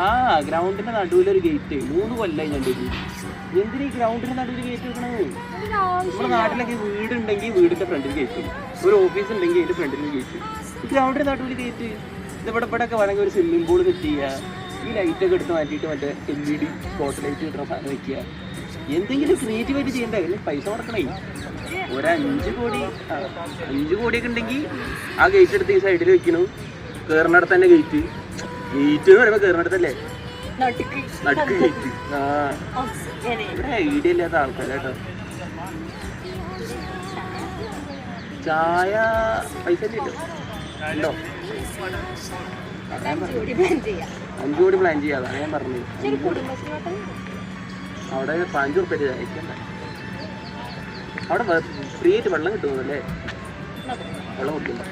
ആ ഗ്രൗണ്ടിന്റെ നടുവിലൊരു ഗേറ്റ് 3 കൊല്ലമായി കണ്ടിട്ട്. എന്തിനാ ഈ ഗ്രൗണ്ടിന്റെ നടുവിൽ ഗേറ്റ് വെക്കണത്? നമ്മുടെ നാട്ടിലൊക്കെ വീടുണ്ടെങ്കിൽ വീടിന്റെ ഫ്രണ്ടിൽ ഗേറ്റ്, ഒരു ഓഫീസ് ഉണ്ടെങ്കിൽ അതിന്റെ ഫ്രണ്ടിൽ ഗേറ്റ്. ഈ ഗ്രൗണ്ടിന്റെ നടുവിൽ ഗേറ്റ് ഇവിടെ ഒക്കെ വേണമെങ്കിൽ ഒരു സ്വിമ്മിംഗ് പൂൾ സെറ്റ് ചെയ്യുക, ഈ ലൈറ്റൊക്കെ എടുത്ത് മാറ്റിയിട്ട് മറ്റേ LED സ്പോട്ട് ലൈറ്റ് കിട്ടുന്ന സാധനം വെക്കുക. എന്തെങ്കിലും ക്രിയേറ്റീവായിട്ട് ചെയ്യണ്ടേ? അതിന് പൈസ കൊടുക്കണേ. ഒരു 5 കോടിയൊക്കെ ഉണ്ടെങ്കിൽ ആ ഗേറ്റ് എടുത്ത് ഈ സൈഡിൽ വെക്കണം. കയറുന്നിടത്ത് തന്നെ ഗേറ്റ് എന്ന് പറയുമ്പോൾ കയറുന്നിടത്തല്ലേ നടുക്ക് ഗേറ്റ്. ഇവിടെ ഐഡിയ ഇല്ലാത്ത ആൾക്കാരാട്ടോ. ചായ പൈസ ഉണ്ടോ? 5 കോടി പ്ലാൻ ചെയ്യാം. അതാണ് ഞാൻ പറഞ്ഞത്. അവിടെ 5 ഉറുപ്പ്യ അയക്കണ്ട. അവിടെ ഫ്രീ ആയിട്ട് വെള്ളം കിട്ടുന്നതല്ലേ? വെള്ളം കൊടുക്കില്ല.